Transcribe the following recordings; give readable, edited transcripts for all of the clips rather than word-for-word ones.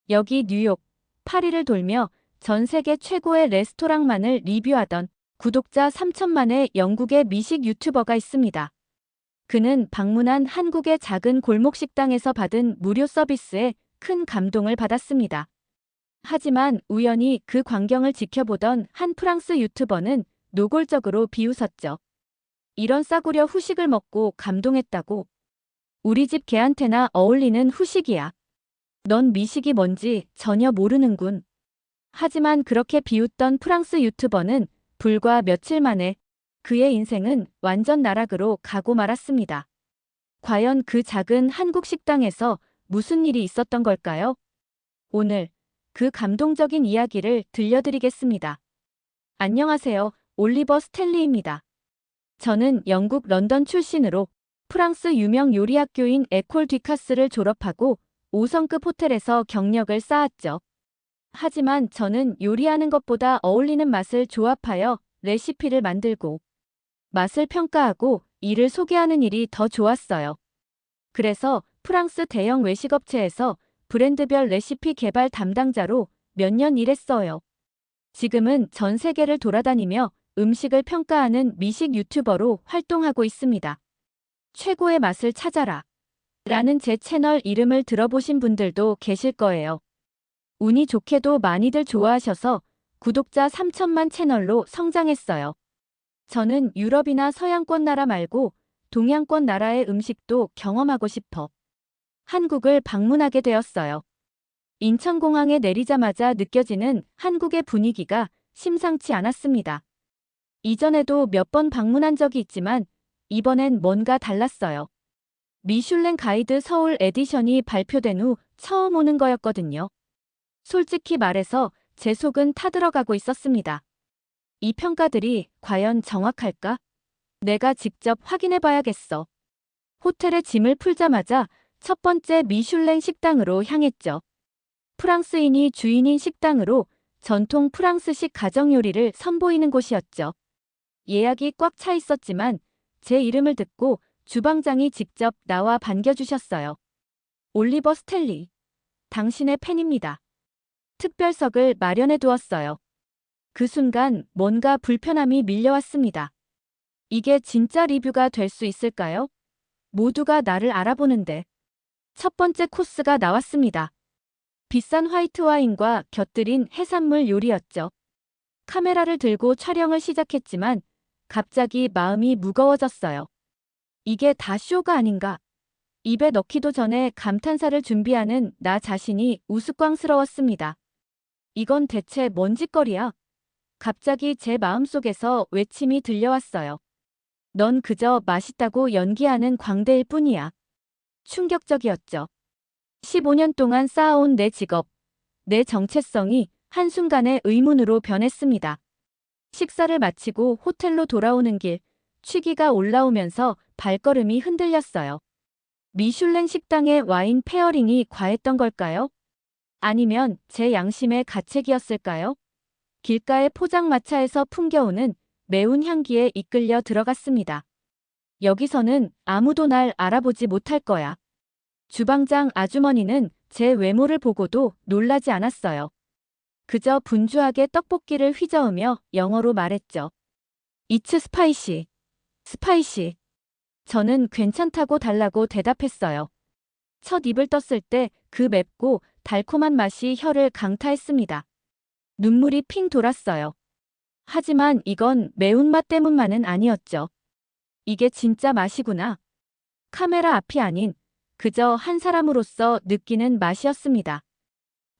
여기 뉴욕, 파리를 돌며 전 세계 최고의 레스토랑만을 리뷰하던 구독자 3천만의 영국의 미식 유튜버가 있습니다. 그는 방문한 한국의 작은 골목 식당에서 받은 무료 서비스에 큰 감동을 받았습니다. 하지만 우연히 그 광경을 지켜보던 한 프랑스 유튜버는 노골적으로 비웃었죠. 이런 싸구려 후식을 먹고 감동했다고. 우리 집 개한테나 어울리는 후식이야. 넌 미식이 뭔지 전혀 모르는군. 하지만 그렇게 비웃던 프랑스 유튜버는 불과 며칠 만에 그의 인생은 완전 나락으로 가고 말았습니다. 과연 그 작은 한국 식당에서 무슨 일이 있었던 걸까요? 오늘 그 감동적인 이야기를 들려드리겠습니다. 안녕하세요. 올리버 스탠리입니다. 저는 영국 런던 출신으로 프랑스 유명 요리학교인 에콜 듀카스를 졸업하고 5성급 호텔에서 경력을 쌓았죠. 하지만 저는 요리하는 것보다 어울리는 맛을 조합하여 레시피를 만들고 맛을 평가하고 이를 소개하는 일이 더 좋았어요. 그래서 프랑스 대형 외식업체에서 브랜드별 레시피 개발 담당자로 몇 년 일했어요. 지금은 전 세계를 돌아다니며 음식을 평가하는 미식 유튜버로 활동하고 있습니다. 최고의 맛을 찾아라 라는 제 채널 이름을 들어보신 분들도 계실 거예요. 운이 좋게도 많이들 좋아하셔서 구독자 3천만 채널로 성장했어요. 저는 유럽이나 서양권 나라 말고 동양권 나라의 음식도 경험하고 싶어 한국을 방문하게 되었어요. 인천공항에 내리자마자 느껴지는 한국의 분위기가 심상치 않았습니다. 이전에도 몇 번 방문한 적이 있지만 이번엔 뭔가 달랐어요. 미슐랭 가이드 서울 에디션이 발표된 후 처음 오는 거였거든요. 솔직히 말해서 제 속은 타들어가고 있었습니다. 이 평가들이 과연 정확할까? 내가 직접 확인해 봐야겠어. 호텔에 짐을 풀자마자 첫 번째 미슐랭 식당으로 향했죠. 프랑스인이 주인인 식당으로 전통 프랑스식 가정 요리를 선보이는 곳이었죠. 예약이 꽉 차 있었지만 제 이름을 듣고 주방장이 직접 나와 반겨주셨어요. 올리버 스탠리, 당신의 팬입니다. 특별석을 마련해 두었어요. 그 순간 뭔가 불편함이 밀려왔습니다. 이게 진짜 리뷰가 될 수 있을까요? 모두가 나를 알아보는데. 첫 번째 코스가 나왔습니다. 비싼 화이트 와인과 곁들인 해산물 요리였죠. 카메라를 들고 촬영을 시작했지만 갑자기 마음이 무거워졌어요. 이게 다 쇼가 아닌가? 입에 넣기도 전에 감탄사를 준비하는 나 자신이 우스꽝스러웠습니다. 이건 대체 뭔 짓거리야? 갑자기 제 마음속에서 외침이 들려왔어요. 넌 그저 맛있다고 연기하는 광대일 뿐이야. 충격적이었죠. 15년 동안 쌓아온 내 직업, 내 정체성이 한순간에 의문으로 변했습니다. 식사를 마치고 호텔로 돌아오는 길, 취기가 올라오면서 발걸음이 흔들렸어요. 미슐랭 식당의 와인 페어링이 과했던 걸까요? 아니면 제 양심의 가책이었을까요? 길가의 포장마차에서 풍겨오는 매운 향기에 이끌려 들어갔습니다. 여기서는 아무도 날 알아보지 못할 거야. 주방장 아주머니는 제 외모를 보고도 놀라지 않았어요. 그저 분주하게 떡볶이를 휘저으며 영어로 말했죠. It's spicy. 스파이시. 저는 괜찮다고 달라고 대답했어요. 첫 입을 떴을 때 그 맵고 달콤한 맛이 혀를 강타했습니다. 눈물이 핑 돌았어요. 하지만 이건 매운맛 때문만은 아니었죠. 이게 진짜 맛이구나. 카메라 앞이 아닌 그저 한 사람으로서 느끼는 맛이었습니다.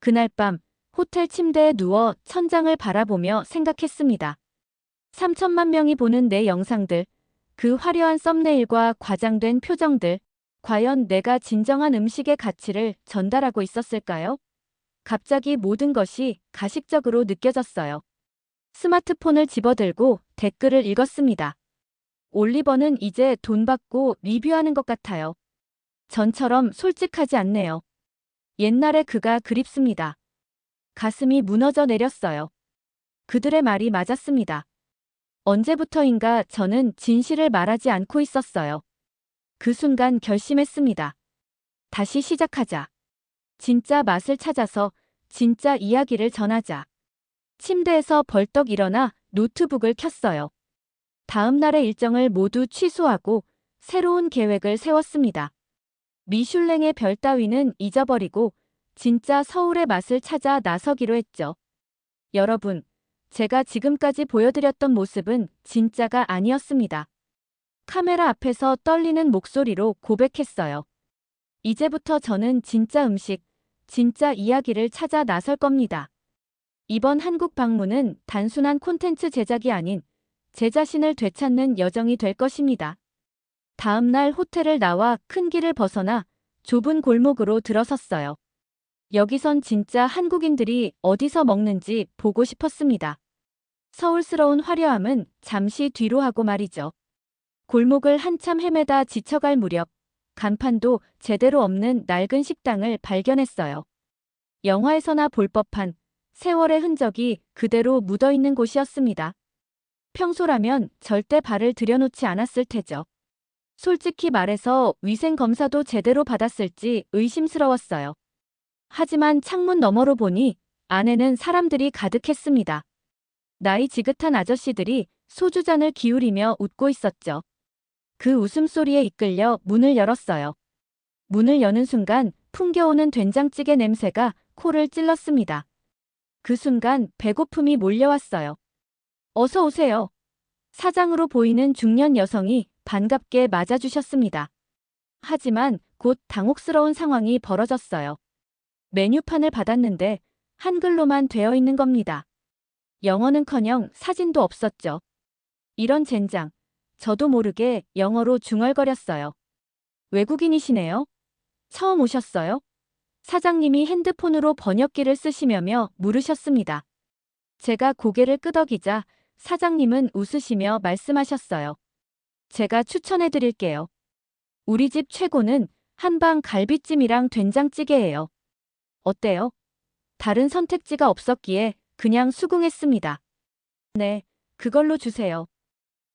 그날 밤 호텔 침대에 누워 천장을 바라보며 생각했습니다. 3천만 명이 보는 내 영상들, 그 화려한 썸네일과 과장된 표정들, 과연 내가 진정한 음식의 가치를 전달하고 있었을까요? 갑자기 모든 것이 가식적으로 느껴졌어요. 스마트폰을 집어들고 댓글을 읽었습니다. 올리버는 이제 돈 받고 리뷰하는 것 같아요. 전처럼 솔직하지 않네요. 옛날에 그가 그립습니다. 가슴이 무너져 내렸어요. 그들의 말이 맞았습니다. 언제부터인가 저는 진실을 말하지 않고 있었어요. 그 순간 결심했습니다. 다시 시작하자. 진짜 맛을 찾아서 진짜 이야기를 전하자. 침대에서 벌떡 일어나 노트북을 켰어요. 다음 날의 일정을 모두 취소하고 새로운 계획을 세웠습니다. 미슐랭의 별 따위는 잊어버리고 진짜 서울의 맛을 찾아 나서기로 했죠. 여러분, 제가 지금까지 보여드렸던 모습은 진짜가 아니었습니다. 카메라 앞에서 떨리는 목소리로 고백했어요. 이제부터 저는 진짜 음식, 진짜 이야기를 찾아 나설 겁니다. 이번 한국 방문은 단순한 콘텐츠 제작이 아닌 제 자신을 되찾는 여정이 될 것입니다. 다음 날 호텔을 나와 큰 길을 벗어나 좁은 골목으로 들어섰어요. 여기선 진짜 한국인들이 어디서 먹는지 보고 싶었습니다. 서울스러운 화려함은 잠시 뒤로 하고 말이죠. 골목을 한참 헤매다 지쳐갈 무렵 간판도 제대로 없는 낡은 식당을 발견했어요. 영화에서나 볼 법한 세월의 흔적이 그대로 묻어있는 곳이었습니다. 평소라면 절대 발을 들여놓지 않았을 테죠. 솔직히 말해서 위생검사도 제대로 받았을지 의심스러웠어요. 하지만 창문 너머로 보니 안에는 사람들이 가득했습니다. 나이 지긋한 아저씨들이 소주잔을 기울이며 웃고 있었죠. 그 웃음소리에 이끌려 문을 열었어요. 문을 여는 순간 풍겨오는 된장찌개 냄새가 코를 찔렀습니다. 그 순간 배고픔이 몰려왔어요. 어서 오세요. 사장으로 보이는 중년 여성이 반갑게 맞아주셨습니다. 하지만 곧 당혹스러운 상황이 벌어졌어요. 메뉴판을 받았는데 한글로만 되어 있는 겁니다. 영어는커녕 사진도 없었죠. 이런 젠장, 저도 모르게 영어로 중얼거렸어요. 외국인이시네요? 처음 오셨어요? 사장님이 핸드폰으로 번역기를 쓰시며며 물으셨습니다. 제가 고개를 끄덕이자 사장님은 웃으시며 말씀하셨어요. 제가 추천해드릴게요. 우리 집 최고는 한방 갈비찜이랑 된장찌개예요. 어때요? 다른 선택지가 없었기에 그냥 수긍했습니다. 네, 그걸로 주세요.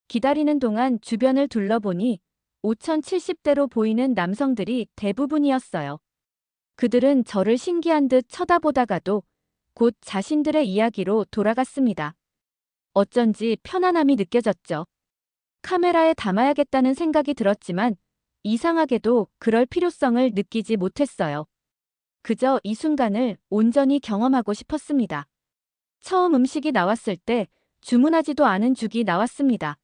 기다리는 동안 주변을 둘러보니 5070대로 보이는 남성들이 대부분이었어요. 그들은 저를 신기한 듯 쳐다보다가도 곧 자신들의 이야기로 돌아갔습니다. 어쩐지 편안함이 느껴졌죠. 카메라에 담아야겠다는 생각이 들었지만 이상하게도 그럴 필요성을 느끼지 못했어요. 그저 이 순간을 온전히 경험하고 싶었습니다. 처음 음식이 나왔을 때 주문하지도 않은 죽이 나왔습니다.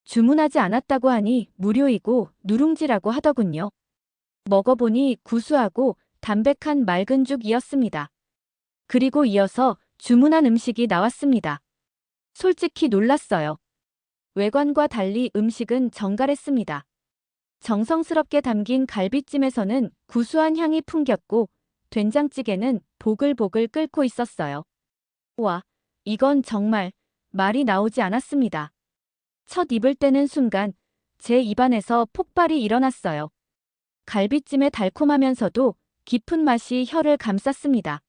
주문하지 않았다고 하니 무료이고 누룽지라고 하더군요. 먹어보니 구수하고 담백한 맑은 죽이었습니다. 그리고 이어서 주문한 음식이 나왔습니다. 솔직히 놀랐어요. 외관과 달리 음식은 정갈했습니다. 정성스럽게 담긴 갈비찜에서는 구수한 향이 풍겼고 된장찌개는 보글보글 끓고 있었어요. 와, 이건 정말 말이 나오지 않았습니다. 첫 입을 떼는 순간 제 입안에서 폭발이 일어났어요. 갈비찜의 달콤하면서도 깊은 맛이 혀를 감쌌습니다.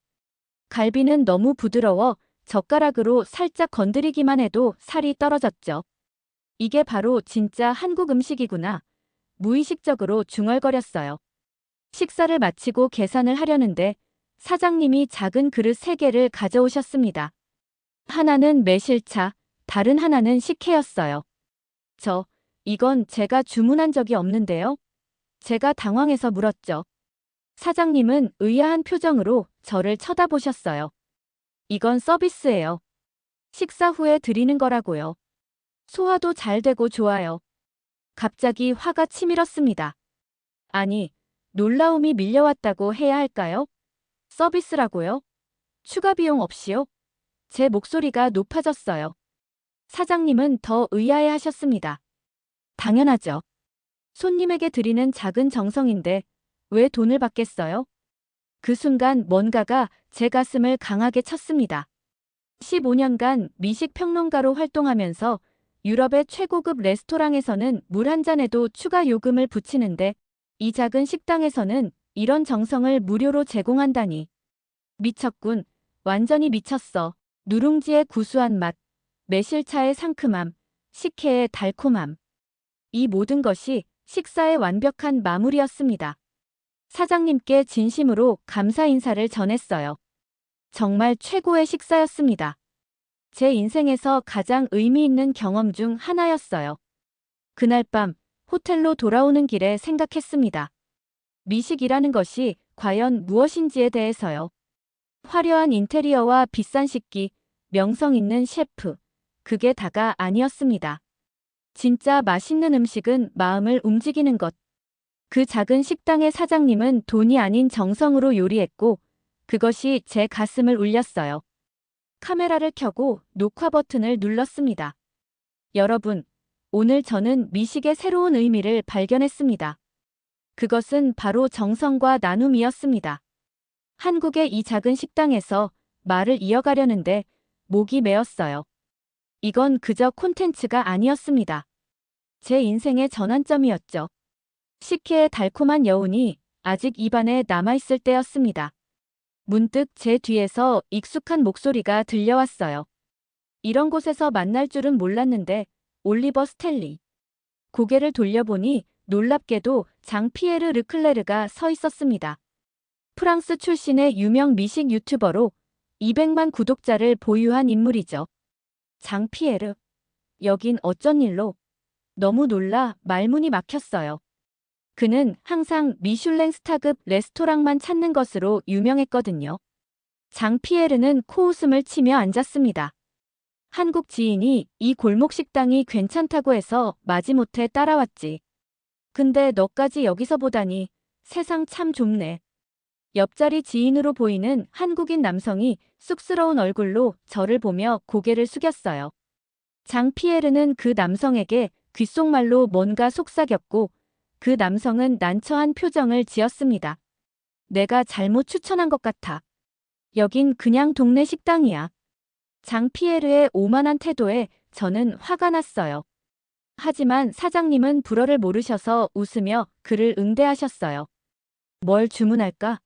갈비는 너무 부드러워 젓가락으로 살짝 건드리기만 해도 살이 떨어졌죠. 이게 바로 진짜 한국 음식이구나. 무의식적으로 중얼거렸어요. 식사를 마치고 계산을 하려는데 사장님이 작은 그릇 3개를 가져오셨습니다. 하나는 매실차, 다른 하나는 식혜였어요. 이건 제가 주문한 적이 없는데요. 제가 당황해서 물었죠. 사장님은 의아한 표정으로 저를 쳐다보셨어요. 이건 서비스예요. 식사 후에 드리는 거라고요. 소화도 잘 되고 좋아요. 갑자기 화가 치밀었습니다. 아니, 놀라움이 밀려왔다고 해야 할까요? 서비스라고요? 추가 비용 없이요? 제 목소리가 높아졌어요. 사장님은 더 의아해하셨습니다. 당연하죠. 손님에게 드리는 작은 정성인데 왜 돈을 받겠어요? 그 순간 뭔가가 제 가슴을 강하게 쳤습니다. 15년간 미식평론가로 활동하면서 유럽의 최고급 레스토랑에서는 물 한 잔에도 추가 요금을 붙이는데 이 작은 식당에서는 이런 정성을 무료로 제공한다니. 미쳤군. 완전히 미쳤어. 누룽지의 구수한 맛, 매실차의 상큼함, 식혜의 달콤함. 이 모든 것이 식사의 완벽한 마무리였습니다. 사장님께 진심으로 감사 인사를 전했어요. 정말 최고의 식사였습니다. 제 인생에서 가장 의미 있는 경험 중 하나였어요. 그날 밤 호텔로 돌아오는 길에 생각했습니다. 미식이라는 것이 과연 무엇인지에 대해서요. 화려한 인테리어와 비싼 식기, 명성 있는 셰프, 그게 다가 아니었습니다. 진짜 맛있는 음식은 마음을 움직이는 것. 그 작은 식당의 사장님은 돈이 아닌 정성으로 요리했고, 그것이 제 가슴을 울렸어요. 카메라를 켜고 녹화 버튼을 눌렀습니다. 여러분, 오늘 저는 미식의 새로운 의미를 발견했습니다. 그것은 바로 정성과 나눔이었습니다. 한국의 이 작은 식당에서 말을 이어가려는데 목이 메었어요. 이건 그저 콘텐츠가 아니었습니다. 제 인생의 전환점이었죠. 식혜의 달콤한 여운이 아직 입안에 남아있을 때였습니다. 문득 제 뒤에서 익숙한 목소리가 들려왔어요. 이런 곳에서 만날 줄은 몰랐는데 올리버 스텔리. 고개를 돌려보니 놀랍게도 장 피에르 르클레르가 서 있었습니다. 프랑스 출신의 유명 미식 유튜버로 200만 구독자를 보유한 인물이죠. 장 피에르. 여긴 어쩐 일로? 너무 놀라 말문이 막혔어요. 그는 항상 미슐랭 스타급 레스토랑만 찾는 것으로 유명했거든요. 장 피에르는 코웃음을 치며 앉았습니다. 한국 지인이 이 골목 식당이 괜찮다고 해서 마지못해 따라왔지. 근데 너까지 여기서 보다니 세상 참 좁네. 옆자리 지인으로 보이는 한국인 남성이 쑥스러운 얼굴로 저를 보며 고개를 숙였어요. 장 피에르는 그 남성에게 귓속말로 뭔가 속삭였고 그 남성은 난처한 표정을 지었습니다. 내가 잘못 추천한 것 같아. 여긴 그냥 동네 식당이야. 장 피에르의 오만한 태도에 저는 화가 났어요. 하지만 사장님은 불어를 모르셔서 웃으며 그를 응대하셨어요. 뭘 주문할까?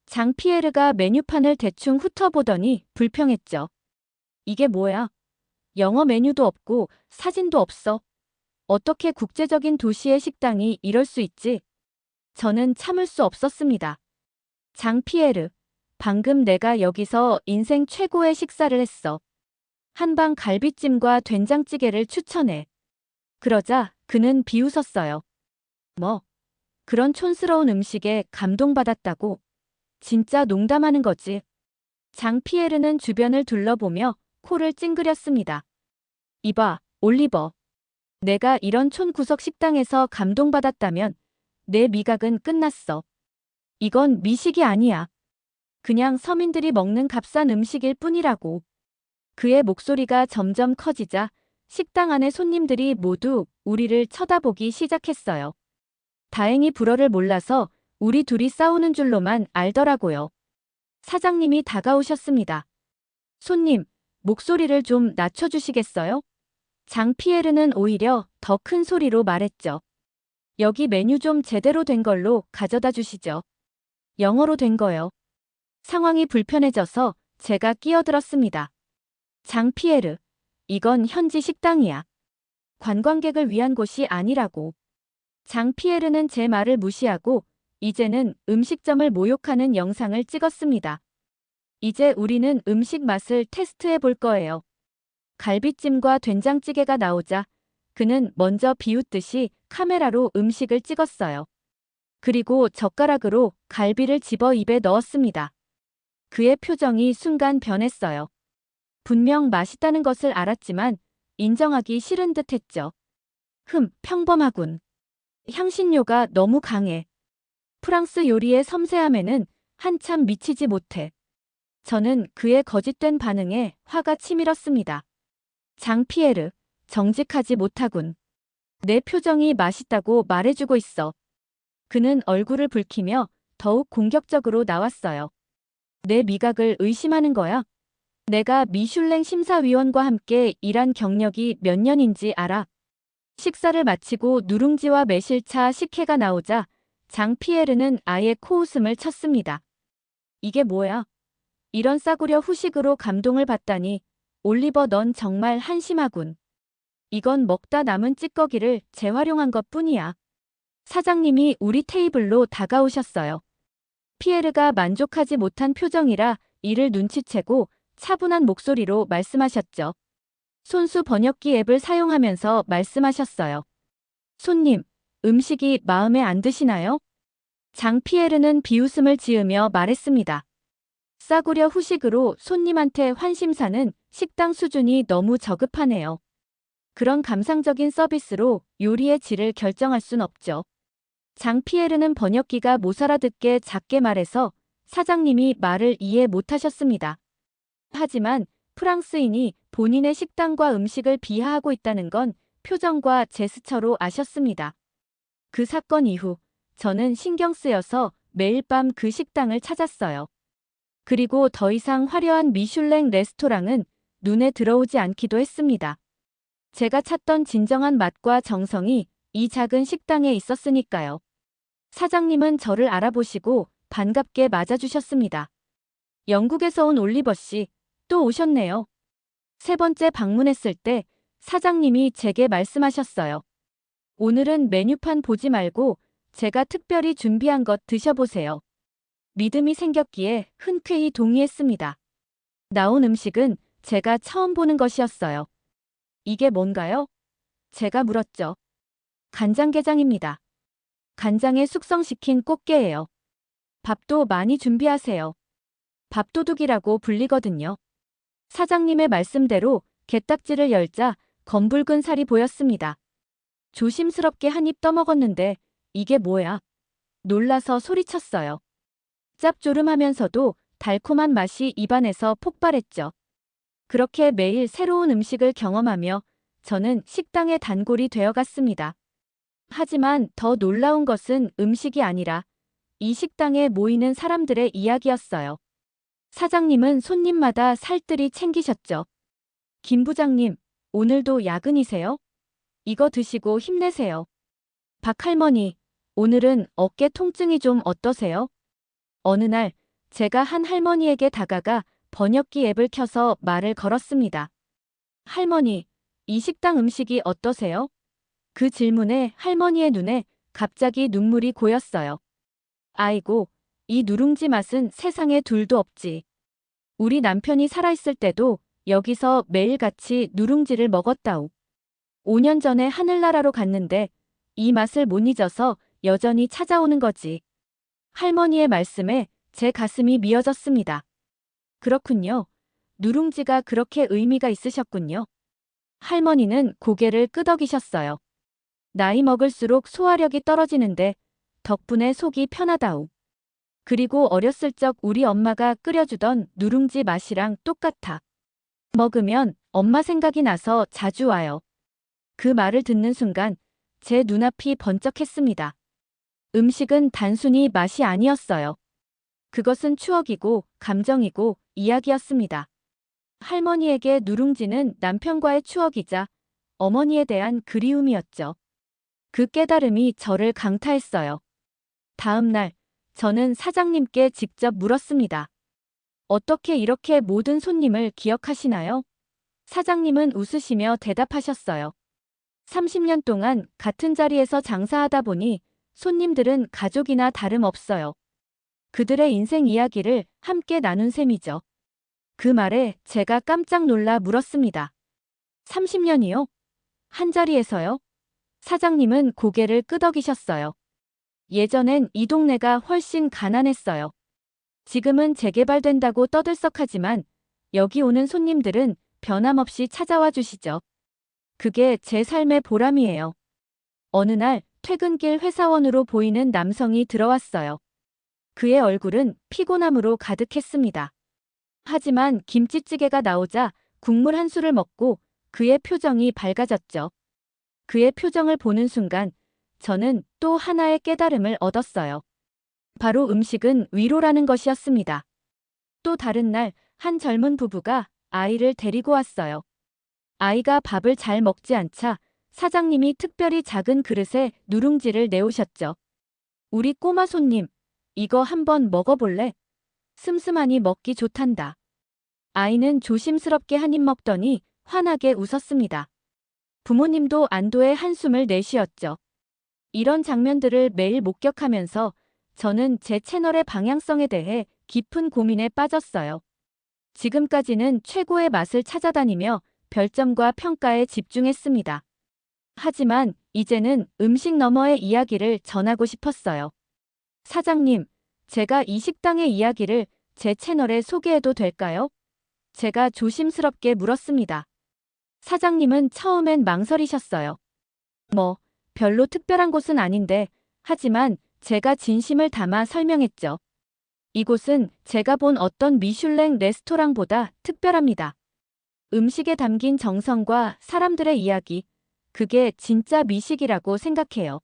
장 피에르가 메뉴판을 대충 훑어보더니 불평했죠. 이게 뭐야? 영어 메뉴도 없고 사진도 없어. 어떻게 국제적인 도시의 식당이 이럴 수 있지? 저는 참을 수 없었습니다. 장 피에르, 방금 내가 여기서 인생 최고의 식사를 했어. 한방 갈비찜과 된장찌개를 추천해. 그러자 그는 비웃었어요. 뭐? 그런 촌스러운 음식에 감동받았다고? 진짜 농담하는 거지. 장 피에르는 주변을 둘러보며 코를 찡그렸습니다. 이봐, 올리버. 내가 이런 촌구석 식당에서 감동받았다면 내 미각은 끝났어. 이건 미식이 아니야. 그냥 서민들이 먹는 값싼 음식일 뿐이라고. 그의 목소리가 점점 커지자 식당 안의 손님들이 모두 우리를 쳐다보기 시작했어요. 다행히 불어를 몰라서 우리 둘이 싸우는 줄로만 알더라고요. 사장님이 다가오셨습니다. 손님, 목소리를 좀 낮춰주시겠어요? 장 피에르는 오히려 더 큰 소리로 말했죠. 여기 메뉴 좀 제대로 된 걸로 가져다 주시죠. 영어로 된 거요. 상황이 불편해져서 제가 끼어들었습니다. 장 피에르, 이건 현지 식당이야. 관광객을 위한 곳이 아니라고. 장 피에르는 제 말을 무시하고 이제는 음식점을 모욕하는 영상을 찍었습니다. 이제 우리는 음식 맛을 테스트해 볼 거예요. 갈비찜과 된장찌개가 나오자 그는 먼저 비웃듯이 카메라로 음식을 찍었어요. 그리고 젓가락으로 갈비를 집어 입에 넣었습니다. 그의 표정이 순간 변했어요. 분명 맛있다는 것을 알았지만 인정하기 싫은 듯 했죠. 평범하군. 향신료가 너무 강해. 프랑스 요리의 섬세함에는 한참 미치지 못해. 저는 그의 거짓된 반응에 화가 치밀었습니다. 장 피에르, 정직하지 못하군. 내 표정이 맛있다고 말해주고 있어. 그는 얼굴을 붉히며 더욱 공격적으로 나왔어요. 내 미각을 의심하는 거야? 내가 미슐랭 심사위원과 함께 일한 경력이 몇 년인지 알아. 식사를 마치고 누룽지와 매실차 식혜가 나오자 장 피에르는 아예 코웃음을 쳤습니다. 이게 뭐야? 이런 싸구려 후식으로 감동을 받다니. 올리버 넌 정말 한심하군. 이건 먹다 남은 찌꺼기를 재활용한 것뿐이야. 사장님이 우리 테이블로 다가오셨어요. 피에르가 만족하지 못한 표정이라 이를 눈치채고 차분한 목소리로 말씀하셨죠. 손수 번역기 앱을 사용하면서 말씀하셨어요. 손님, 음식이 마음에 안 드시나요? 장피에르는 비웃음을 지으며 말했습니다. 싸구려 후식으로 손님한테 환심 사는 식당 수준이 너무 저급하네요. 그런 감상적인 서비스로 요리의 질을 결정할 순 없죠. 장피에르는 번역기가 못 알아듣게 작게 말해서 사장님이 말을 이해 못하셨습니다. 하지만 프랑스인이 본인의 식당과 음식을 비하하고 있다는 건 표정과 제스처로 아셨습니다. 그 사건 이후 저는 신경 쓰여서 매일 밤 그 식당을 찾았어요. 그리고 더 이상 화려한 미슐랭 레스토랑은 눈에 들어오지 않기도 했습니다. 제가 찾던 진정한 맛과 정성이 이 작은 식당에 있었으니까요. 사장님은 저를 알아보시고 반갑게 맞아주셨습니다. 영국에서 온 올리버 씨, 또 오셨네요. 세 번째 방문했을 때 사장님이 제게 말씀하셨어요. 오늘은 메뉴판 보지 말고 제가 특별히 준비한 것 드셔보세요. 믿음이 생겼기에 흔쾌히 동의했습니다. 나온 음식은 제가 처음 보는 것이었어요. 이게 뭔가요? 제가 물었죠. 간장게장입니다. 간장에 숙성시킨 꽃게예요. 밥도 많이 준비하세요. 밥도둑이라고 불리거든요. 사장님의 말씀대로 게딱지를 열자 검붉은 살이 보였습니다. 조심스럽게 한 입 떠먹었는데 이게 뭐야? 놀라서 소리쳤어요. 짭조름하면서도 달콤한 맛이 입안에서 폭발했죠. 그렇게 매일 새로운 음식을 경험하며 저는 식당의 단골이 되어갔습니다. 하지만 더 놀라운 것은 음식이 아니라 이 식당에 모이는 사람들의 이야기였어요. 사장님은 손님마다 살뜰히 챙기셨죠. 김 부장님, 오늘도 야근이세요? 이거 드시고 힘내세요. 박 할머니, 오늘은 어깨 통증이 좀 어떠세요? 어느 날 제가 한 할머니에게 다가가 번역기 앱을 켜서 말을 걸었습니다. 할머니, 이 식당 음식이 어떠세요? 그 질문에 할머니의 눈에 갑자기 눈물이 고였어요. 아이고, 이 누룽지 맛은 세상에 둘도 없지. 우리 남편이 살아있을 때도 여기서 매일같이 누룽지를 먹었다우. 5년 전에 하늘나라로 갔는데 이 맛을 못 잊어서 여전히 찾아오는 거지. 할머니의 말씀에 제 가슴이 미어졌습니다. 그렇군요. 누룽지가 그렇게 의미가 있으셨군요. 할머니는 고개를 끄덕이셨어요. 나이 먹을수록 소화력이 떨어지는데 덕분에 속이 편하다우. 그리고 어렸을 적 우리 엄마가 끓여주던 누룽지 맛이랑 똑같아. 먹으면 엄마 생각이 나서 자주 와요. 그 말을 듣는 순간 제 눈앞이 번쩍했습니다. 음식은 단순히 맛이 아니었어요. 그것은 추억이고 감정이고 이야기였습니다. 할머니에게 누룽지는 남편과의 추억이자 어머니에 대한 그리움이었죠. 그 깨달음이 저를 강타했어요. 다음 날 저는 사장님께 직접 물었습니다. 어떻게 이렇게 모든 손님을 기억하시나요? 사장님은 웃으시며 대답하셨어요. 30년 동안 같은 자리에서 장사하다 보니 손님들은 가족이나 다름없어요. 그들의 인생 이야기를 함께 나눈 셈이죠. 그 말에 제가 깜짝 놀라 물었습니다. 30년이요? 한 자리에서요? 사장님은 고개를 끄덕이셨어요. 예전엔 이 동네가 훨씬 가난했어요. 지금은 재개발된다고 떠들썩하지만 여기 오는 손님들은 변함없이 찾아와 주시죠. 그게 제 삶의 보람이에요. 어느 날 퇴근길 회사원으로 보이는 남성이 들어왔어요. 그의 얼굴은 피곤함으로 가득했습니다. 하지만 김치찌개가 나오자 국물 한 술을 먹고 그의 표정이 밝아졌죠. 그의 표정을 보는 순간 저는 또 하나의 깨달음을 얻었어요. 바로 음식은 위로라는 것이었습니다. 또 다른 날 한 젊은 부부가 아이를 데리고 왔어요. 아이가 밥을 잘 먹지 않자 사장님이 특별히 작은 그릇에 누룽지를 내오셨죠. 우리 꼬마 손님, 이거 한번 먹어볼래? 슴슴하니 먹기 좋단다. 아이는 조심스럽게 한 입 먹더니 환하게 웃었습니다. 부모님도 안도의 한숨을 내쉬었죠. 이런 장면들을 매일 목격하면서 저는 제 채널의 방향성에 대해 깊은 고민에 빠졌어요. 지금까지는 최고의 맛을 찾아다니며 별점과 평가에 집중했습니다. 하지만 이제는 음식 너머의 이야기를 전하고 싶었어요. 사장님, 제가 이 식당의 이야기를 제 채널에 소개해도 될까요? 제가 조심스럽게 물었습니다. 사장님은 처음엔 망설이셨어요. 별로 특별한 곳은 아닌데, 하지만 제가 진심을 담아 설명했죠. 이곳은 제가 본 어떤 미슐랭 레스토랑보다 특별합니다. 음식에 담긴 정성과 사람들의 이야기, 그게 진짜 미식이라고 생각해요.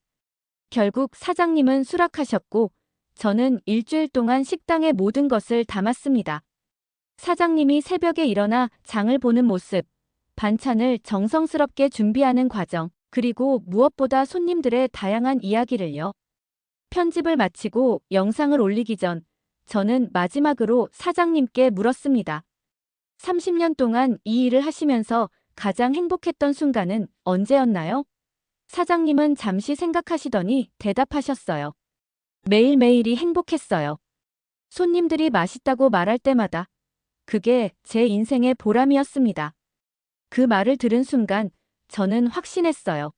결국 사장님은 수락하셨고, 저는 일주일 동안 식당의 모든 것을 담았습니다. 사장님이 새벽에 일어나 장을 보는 모습, 반찬을 정성스럽게 준비하는 과정, 그리고 무엇보다 손님들의 다양한 이야기를요. 편집을 마치고 영상을 올리기 전, 저는 마지막으로 사장님께 물었습니다. 30년 동안 이 일을 하시면서 가장 행복했던 순간은 언제였나요? 사장님은 잠시 생각하시더니 대답하셨어요. 매일매일이 행복했어요. 손님들이 맛있다고 말할 때마다 그게 제 인생의 보람이었습니다. 그 말을 들은 순간 저는 확신했어요.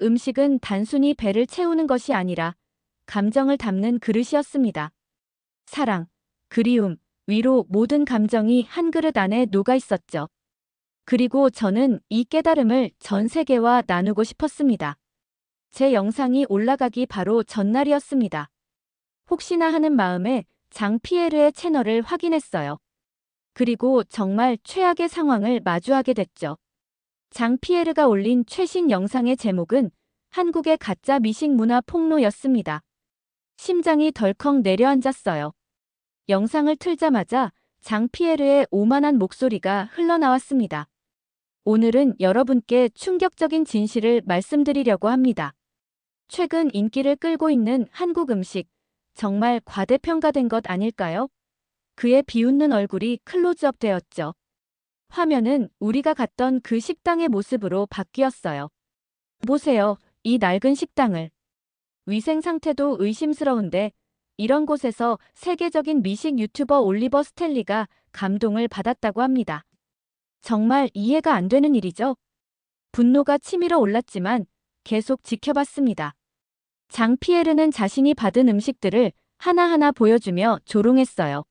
음식은 단순히 배를 채우는 것이 아니라 감정을 담는 그릇이었습니다. 사랑, 그리움, 위로 모든 감정이 한 그릇 안에 녹아 있었죠. 그리고 저는 이 깨달음을 전 세계와 나누고 싶었습니다. 제 영상이 올라가기 바로 전날이었습니다. 혹시나 하는 마음에 장피에르의 채널을 확인했어요. 그리고 정말 최악의 상황을 마주하게 됐죠. 장피에르가 올린 최신 영상의 제목은 한국의 가짜 미식 문화 폭로였습니다. 심장이 덜컥 내려앉았어요. 영상을 틀자마자 장피에르의 오만한 목소리가 흘러나왔습니다. 오늘은 여러분께 충격적인 진실을 말씀드리려고 합니다. 최근 인기를 끌고 있는 한국 음식, 정말 과대평가된 것 아닐까요? 그의 비웃는 얼굴이 클로즈업 되었죠. 화면은 우리가 갔던 그 식당의 모습으로 바뀌었어요. 보세요, 이 낡은 식당을. 위생 상태도 의심스러운데 이런 곳에서 세계적인 미식 유튜버 올리버 스텔리가 감동을 받았다고 합니다. 정말 이해가 안 되는 일이죠? 분노가 치밀어 올랐지만 계속 지켜봤습니다. 장피에르는 자신이 받은 음식들을 하나하나 보여주며 조롱했어요.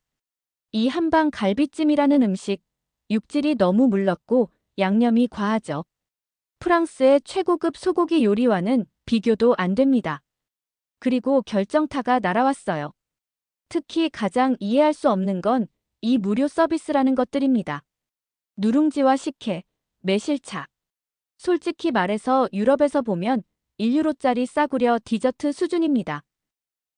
이 한방 갈비찜이라는 음식, 육질이 너무 물렀고 양념이 과하죠. 프랑스의 최고급 소고기 요리와는 비교도 안 됩니다. 그리고 결정타가 날아왔어요. 특히 가장 이해할 수 없는 건 이 무료 서비스라는 것들입니다. 누룽지와 식혜, 매실차. 솔직히 말해서 유럽에서 보면 1유로짜리 싸구려 디저트 수준입니다.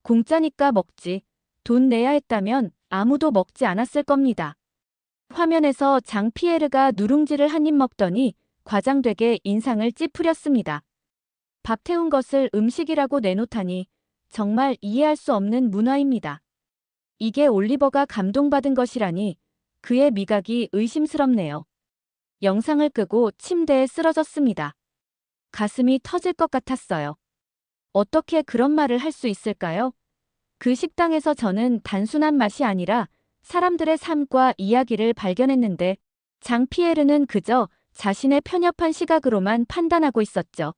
공짜니까 먹지. 돈 내야 했다면 아무도 먹지 않았을 겁니다. 화면에서 장피에르가 누룽지를 한 입 먹더니 과장되게 인상을 찌푸렸습니다. 밥 태운 것을 음식이라고 내놓다니 정말 이해할 수 없는 문화입니다. 이게 올리버가 감동받은 것이라니 그의 미각이 의심스럽네요. 영상을 끄고 침대에 쓰러졌습니다. 가슴이 터질 것 같았어요. 어떻게 그런 말을 할 수 있을까요? 그 식당에서 저는 단순한 맛이 아니라 사람들의 삶과 이야기를 발견했는데 장피에르는 그저 자신의 편협한 시각으로만 판단하고 있었죠.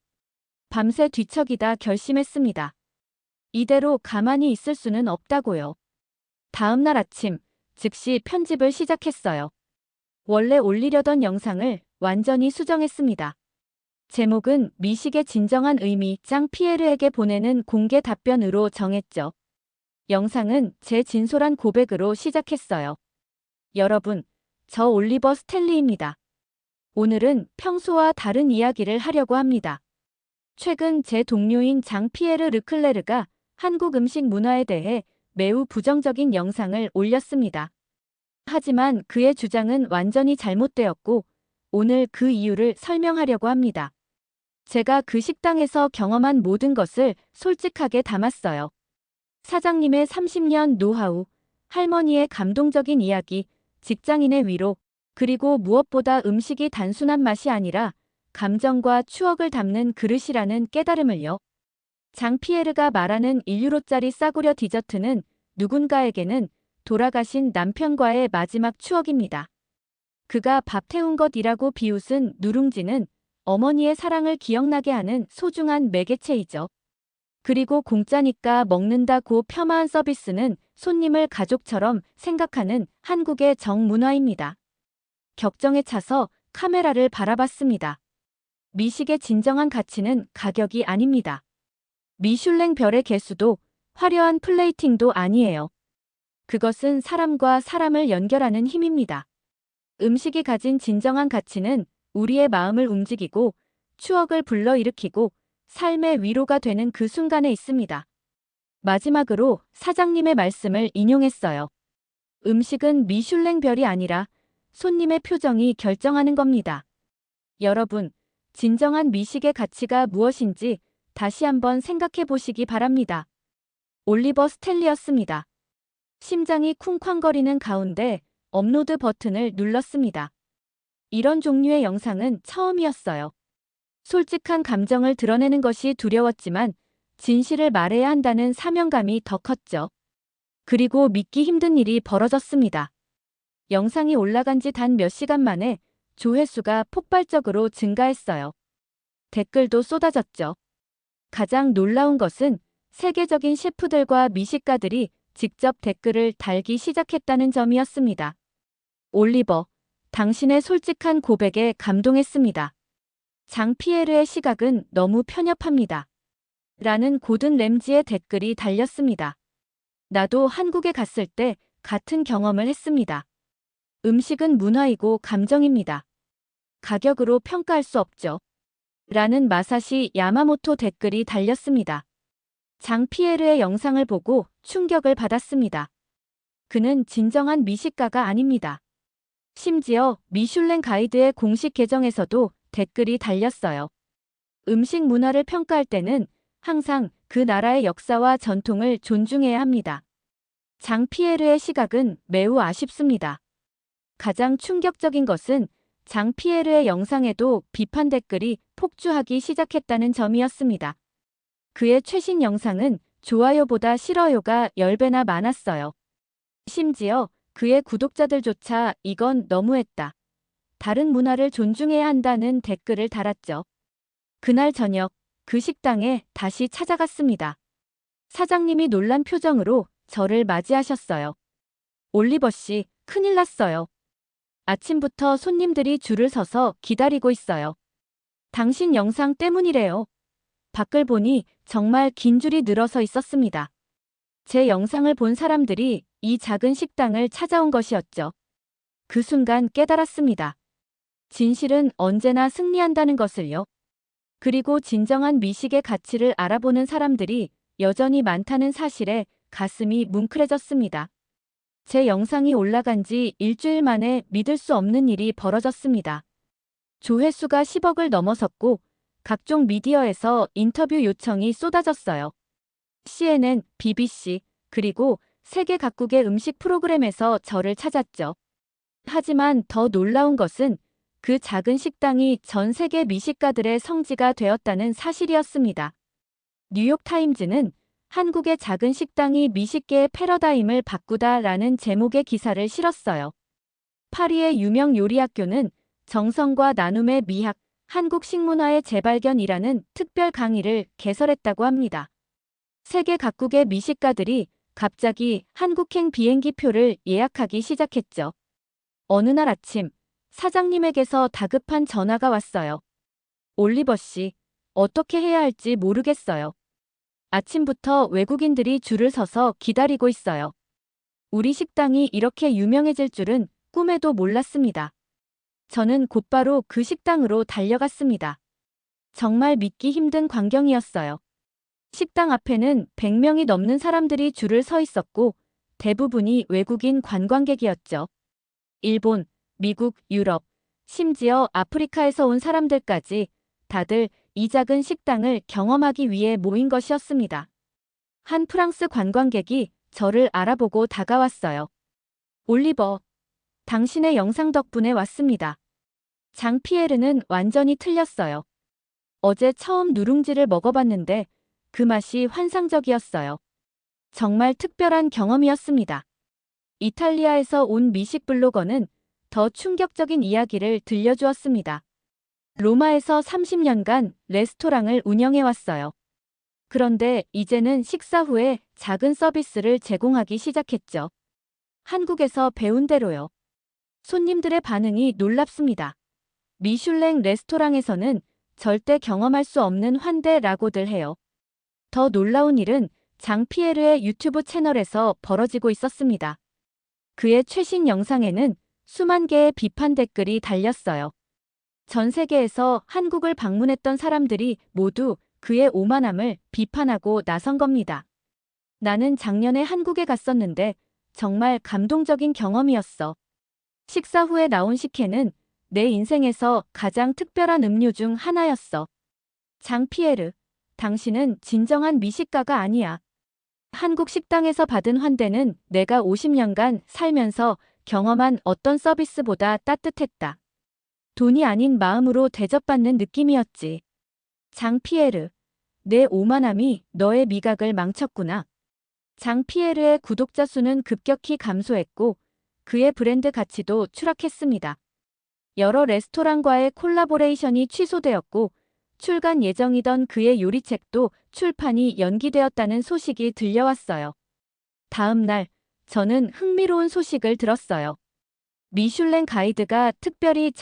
밤새 뒤척이다 결심했습니다. 이대로 가만히 있을 수는 없다고요. 다음 날 아침, 즉시 편집을 시작했어요. 원래 올리려던 영상을 완전히 수정했습니다. 제목은 미식의 진정한 의미 장피에르에게 보내는 공개 답변으로 정했죠. 영상은 제 진솔한 고백으로 시작했어요. 여러분, 저 올리버 스텔리입니다. 오늘은 평소와 다른 이야기를 하려고 합니다. 최근 제 동료인 장피에르 르클레르가 한국 음식 문화에 대해 매우 부정적인 영상을 올렸습니다. 하지만 그의 주장은 완전히 잘못되었고 오늘 그 이유를 설명하려고 합니다. 제가 그 식당에서 경험한 모든 것을 솔직하게 담았어요. 사장님의 30년 노하우, 할머니의 감동적인 이야기, 직장인의 위로, 그리고 무엇보다 음식이 단순한 맛이 아니라 감정과 추억을 담는 그릇이라는 깨달음을요. 장피에르가 말하는 1유로짜리 싸구려 디저트는 누군가에게는 돌아가신 남편과의 마지막 추억입니다. 그가 밥 태운 것이라고 비웃은 누룽지는 어머니의 사랑을 기억나게 하는 소중한 매개체이죠. 그리고 공짜니까 먹는다고 폄하한 서비스는 손님을 가족처럼 생각하는 한국의 정문화입니다. 격정에 차서 카메라를 바라봤습니다. 미식의 진정한 가치는 가격이 아닙니다. 미슐랭 별의 개수도 화려한 플레이팅도 아니에요. 그것은 사람과 사람을 연결하는 힘입니다. 음식이 가진 진정한 가치는 우리의 마음을 움직이고 추억을 불러일으키고 삶의 위로가 되는 그 순간에 있습니다. 마지막으로 사장님의 말씀을 인용했어요. 음식은 미슐랭 별이 아니라 손님의 표정이 결정하는 겁니다. 여러분, 진정한 미식의 가치가 무엇인지 다시 한번 생각해 보시기 바랍니다. 올리버 스탠리였습니다. 심장이 쿵쾅거리는 가운데 업로드 버튼을 눌렀습니다. 이런 종류의 영상은 처음이었어요. 솔직한 감정을 드러내는 것이 두려웠지만 진실을 말해야 한다는 사명감이 더 컸죠. 그리고 믿기 힘든 일이 벌어졌습니다. 영상이 올라간 지 단 몇 시간 만에 조회수가 폭발적으로 증가했어요. 댓글도 쏟아졌죠. 가장 놀라운 것은 세계적인 셰프들과 미식가들이 직접 댓글을 달기 시작했다는 점이었습니다. 올리버, 당신의 솔직한 고백에 감동했습니다. 장피에르의 시각은 너무 편협합니다. 라는 고든 램지의 댓글이 달렸습니다. 나도 한국에 갔을 때 같은 경험을 했습니다. 음식은 문화이고 감정입니다. 가격으로 평가할 수 없죠. 라는 마사시 야마모토 댓글이 달렸습니다. 장피에르의 영상을 보고 충격을 받았습니다. 그는 진정한 미식가가 아닙니다. 심지어 미슐랭 가이드의 공식 계정에서도 댓글이 달렸어요. 음식 문화를 평가할 때는 항상 그 나라의 역사와 전통을 존중해야 합니다. 장피에르의 시각은 매우 아쉽습니다. 가장 충격적인 것은 장피에르의 영상에도 비판 댓글이 폭주하기 시작했다는 점이었습니다. 그의 최신 영상은 좋아요보다 싫어요가 10배나 많았어요. 심지어 그의 구독자들조차 이건 너무했다. 다른 문화를 존중해야 한다는 댓글을 달았죠. 그날 저녁 그 식당에 다시 찾아갔습니다. 사장님이 놀란 표정으로 저를 맞이하셨어요. 올리버 씨, 큰일 났어요. 아침부터 손님들이 줄을 서서 기다리고 있어요. 당신 영상 때문이래요. 밖을 보니 정말 긴 줄이 늘어서 있었습니다. 제 영상을 본 사람들이 이 작은 식당을 찾아온 것이었죠. 그 순간 깨달았습니다. 진실은 언제나 승리한다는 것을요. 그리고 진정한 미식의 가치를 알아보는 사람들이 여전히 많다는 사실에 가슴이 뭉클해졌습니다. 제 영상이 올라간 지 일주일 만에 믿을 수 없는 일이 벌어졌습니다. 조회수가 10억을 넘어섰고 각종 미디어에서 인터뷰 요청이 쏟아졌어요. CNN, BBC, 그리고 세계 각국의 음식 프로그램에서 저를 찾았죠. 하지만 더 놀라운 것은 그 작은 식당이 전 세계 미식가들의 성지가 되었다는 사실이었습니다. 뉴욕타임즈는 한국의 작은 식당이 미식계의 패러다임을 바꾸다라는 제목의 기사를 실었어요. 파리의 유명 요리학교는 정성과 나눔의 미학, 한국 식문화의 재발견이라는 특별 강의를 개설했다고 합니다. 세계 각국의 미식가들이 갑자기 한국행 비행기표를 예약하기 시작했죠. 어느 날 아침, 사장님에게서 다급한 전화가 왔어요. 올리버 씨, 어떻게 해야 할지 모르겠어요. 아침부터 외국인들이 줄을 서서 기다리고 있어요. 우리 식당이 이렇게 유명해질 줄은 꿈에도 몰랐습니다. 저는 곧바로 그 식당으로 달려갔습니다. 정말 믿기 힘든 광경이었어요. 식당 앞에는 100명이 넘는 사람들이 줄을 서 있었고 대부분이 외국인 관광객이었죠. 일본, 미국, 유럽, 심지어 아프리카에서 온 사람들까지 다들 이 작은 식당을 경험하기 위해 모인 것이었습니다. 한 프랑스 관광객이 저를 알아보고 다가왔어요. 올리버, 당신의 영상 덕분에 왔습니다. 장피에르는 완전히 틀렸어요. 어제 처음 누룽지를 먹어봤는데 그 맛이 환상적이었어요. 정말 특별한 경험이었습니다. 이탈리아에서 온 미식 블로거는 더 충격적인 이야기를 들려주었습니다. 로마에서 30년간 레스토랑을 운영해왔어요. 그런데 이제는 식사 후에 작은 서비스를 제공하기 시작했죠. 한국에서 배운 대로요. 손님들의 반응이 놀랍습니다. 미슐랭 레스토랑에서는 절대 경험할 수 없는 환대라고들 해요. 더 놀라운 일은 장피에르의 유튜브 채널에서 벌어지고 있었습니다. 그의 최신 영상에는 수만 개의 비판 댓글이 달렸어요. 전 세계에서 한국을 방문했던 사람들이 모두 그의 오만함을 비판하고 나선 겁니다. 나는 작년에 한국에 갔었는데 정말 감동적인 경험이었어. 식사 후에 나온 식혜는 내 인생에서 가장 특별한 음료 중 하나였어. 장피에르, 당신은 진정한 미식가가 아니야. 한국 식당에서 받은 환대는 내가 50년간 살면서 경험한 어떤 서비스보다 따뜻했다. 돈이 아닌 마음으로 대접받는 느낌이었지. 장피에르, 내 오만함이 너의 미각을 망쳤구나. 장피에르의 구독자 수는 급격히 감소했고 그의 브랜드 가치도 추락했습니다. 여러 레스토랑과의 콜라보레이션이 취소되었고 출간 예정이던 그의 요리책도 출판이 연기되었다는 소식이 들려왔어요. 다음 날 저는 흥미로운 소식을 들었어요. 미슐랭 가이드가 특별히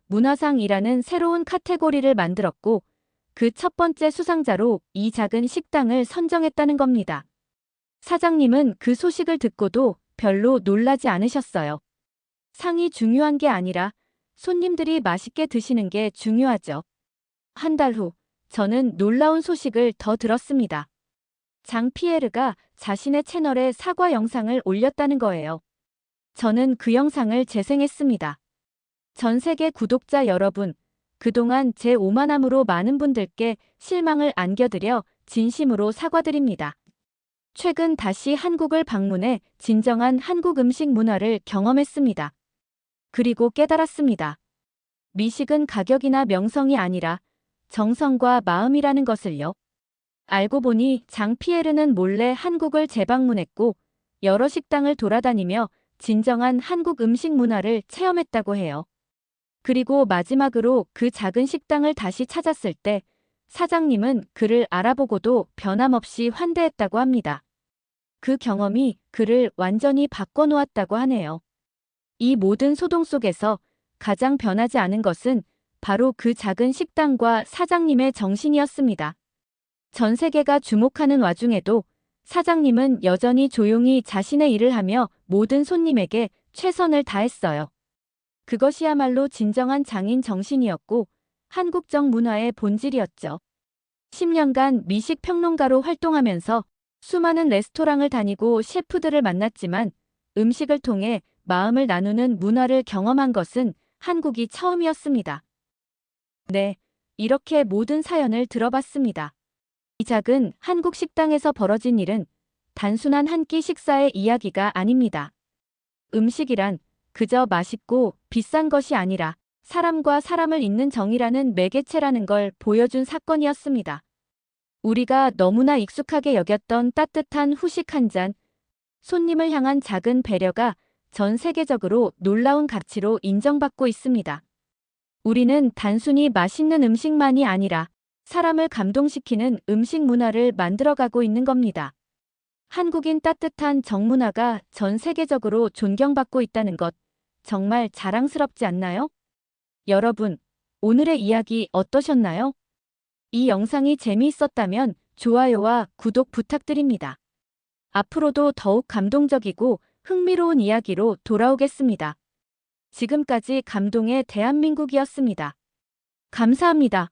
문화상이라는 새로운 카테고리를 만들었고 그 첫 번째 수상자로 이 작은 식당을 선정했다는 겁니다. 사장님은 그 소식을 듣고도 별로 놀라지 않으셨어요. 상이 중요한 게 아니라 손님들이 맛있게 드시는 게 중요하죠. 한 달 후, 저는 놀라운 소식을 더 들었습니다. 장피에르가 자신의 채널에 사과 영상을 올렸다는 거예요. 저는 그 영상을 재생했습니다. 전 세계 구독자 여러분, 그동안 제 오만함으로 많은 분들께 실망을 안겨드려 진심으로 사과드립니다. 최근 다시 한국을 방문해 진정한 한국 음식 문화를 경험했습니다. 그리고 깨달았습니다. 미식은 가격이나 명성이 아니라 정성과 마음이라는 것을요. 알고 보니 장피에르는 몰래 한국을 재방문했고 여러 식당을 돌아다니며 진정한 한국 음식 문화를 체험했다고 해요. 그리고 마지막으로 그 작은 식당을 다시 찾았을 때 사장님은 그를 알아보고도 변함없이 환대했다고 합니다. 그 경험이 그를 완전히 바꿔놓았다고 하네요. 이 모든 소동 속에서 가장 변하지 않은 것은 바로 그 작은 식당과 사장님의 정신이었습니다. 전 세계가 주목하는 와중에도 사장님은 여전히 조용히 자신의 일을 하며 모든 손님에게 최선을 다했어요. 그것이야말로 진정한 장인 정신이었고 한국적 문화의 본질이었죠. 10년간 미식 평론가로 활동하면서 수많은 레스토랑을 다니고 셰프들을 만났지만 음식을 통해 마음을 나누는 문화를 경험한 것은 한국이 처음이었습니다. 네, 이렇게 모든 사연을 들어봤습니다. 이 작은 한국 식당에서 벌어진 일은 단순한 한 끼 식사의 이야기가 아닙니다. 음식이란 그저 맛있고 비싼 것이 아니라 사람과 사람을 잇는 정이라는 매개체라는 걸 보여준 사건이었습니다. 우리가 너무나 익숙하게 여겼던 따뜻한 후식 한 잔, 손님을 향한 작은 배려가 전 세계적으로 놀라운 가치로 인정받고 있습니다. 우리는 단순히 맛있는 음식만이 아니라 사람을 감동시키는 음식 문화를 만들어가고 있는 겁니다. 한국인 따뜻한 정문화가 전 세계적으로 존경받고 있다는 것, 정말 자랑스럽지 않나요? 여러분, 오늘의 이야기 어떠셨나요? 이 영상이 재미있었다면 좋아요와 구독 부탁드립니다. 앞으로도 더욱 감동적이고 흥미로운 이야기로 돌아오겠습니다. 지금까지 감동의 대한민국이었습니다. 감사합니다.